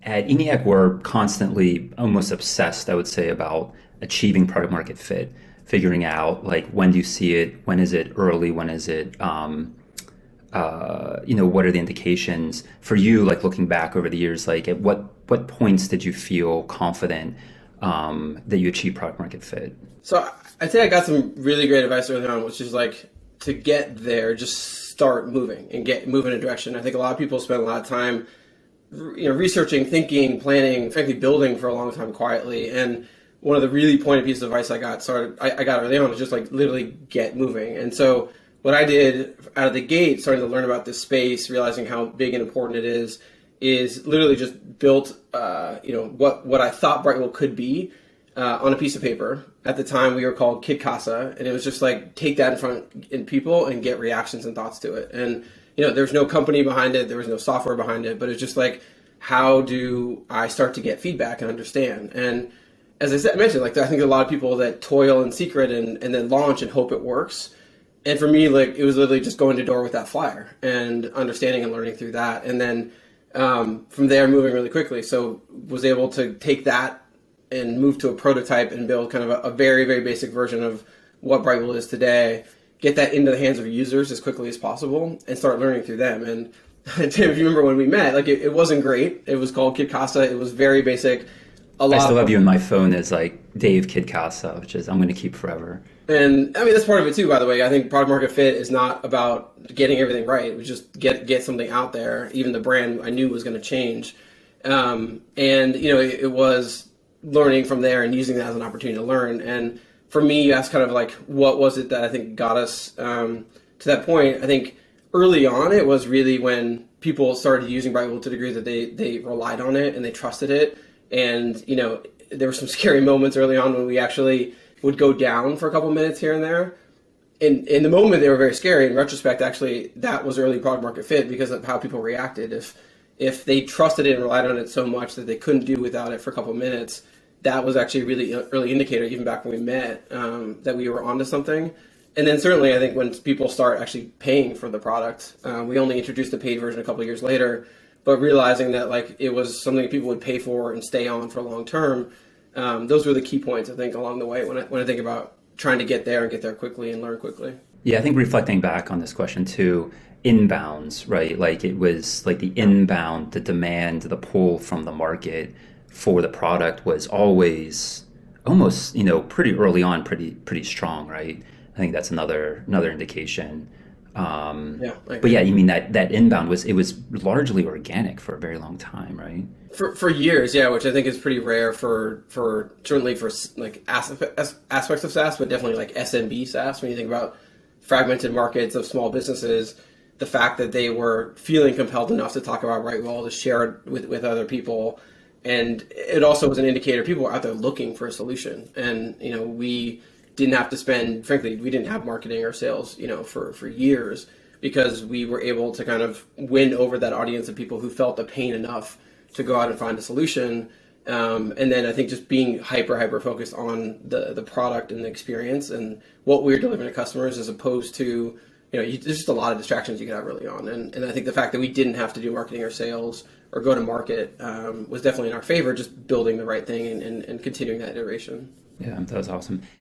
at Eniac, we're constantly almost obsessed, I would say, about achieving product market fit, figuring out like when do you see it, when is it early, when is it, what are the indications for you? Like looking back over the years, like at what points did you feel confident that you achieved product market fit? So I think I got some really great advice early on, which is like to get there, just start moving and get moving in a direction. I think a lot of people spend a lot of time, researching, thinking, planning, frankly, building for a long time quietly. And one of the really pointed pieces of advice I got early on was just like literally get moving. And so what I did out of the gate, starting to learn about this space, realizing how big and important it is literally just built, what I thought Brightwheel could be on a piece of paper. At the time, we were called Kid Casa, and it was just like take that in people and get reactions and thoughts to it. And there's no company behind it, there was no software behind it, but it's just like, how do I start to get feedback and understand? And as I mentioned, like I think a lot of people that toil in secret and then launch and hope it works. And for me, like it was literally just going to door with that flyer and understanding and learning through that, and then from there moving really quickly. So was able to take that and move to a prototype and build kind of a very, very basic version of what Brightwheel is today, get that into the hands of users as quickly as possible and start learning through them. And Tim, if you remember when we met, like it wasn't great. It was called Kid Casa. It was very basic. I still have you in my phone as like Dave Kid Casa, which is I'm going to keep forever. And I mean, that's part of it too, by the way. I think product market fit is not about getting everything right. It was just get something out there. Even the brand I knew was going to change. It was learning from there and using that as an opportunity to learn. And for me, that's kind of like, what was it that I think got us to that point? I think early on, it was really when people started using Brightwheel to the degree that they relied on it and they trusted it. And, there were some scary moments early on when we actually would go down for a couple minutes here and there. In the moment, they were very scary. In retrospect, actually, that was early product market fit because of how people reacted. If they trusted it and relied on it so much that they couldn't do without it for a couple minutes, that was actually a really early indicator, even back when we met, that we were onto something. And then certainly, I think when people start actually paying for the product, we only introduced the paid version a couple of years later, but realizing that like it was something that people would pay for and stay on for long term. Those were the key points, I think, along the way when I think about trying to get there and get there quickly and learn quickly. Yeah, I think reflecting back on this question too, inbounds, right? Like it was like the inbound, the demand, the pull from the market for the product was always almost, pretty early on, pretty strong, right? I think that's another indication. But yeah, you mean that inbound was largely organic for a very long time, right? For years, yeah, which I think is pretty rare for certainly for like aspects of SaaS, but definitely like SMB SaaS. When you think about fragmented markets of small businesses, the fact that they were feeling compelled enough to talk about Brightwheel, to share it with other people, and it also was an indicator people were out there looking for a solution, and we didn't have to spend, frankly, we didn't have marketing or sales, for years, because we were able to kind of win over that audience of people who felt the pain enough to go out and find a solution. And then I think just being hyper focused on the product and the experience and what we're delivering to customers, as opposed to, there's just a lot of distractions you can have early on. And I think the fact that we didn't have to do marketing or sales or go to market was definitely in our favor, just building the right thing and continuing that iteration. Yeah, that was awesome.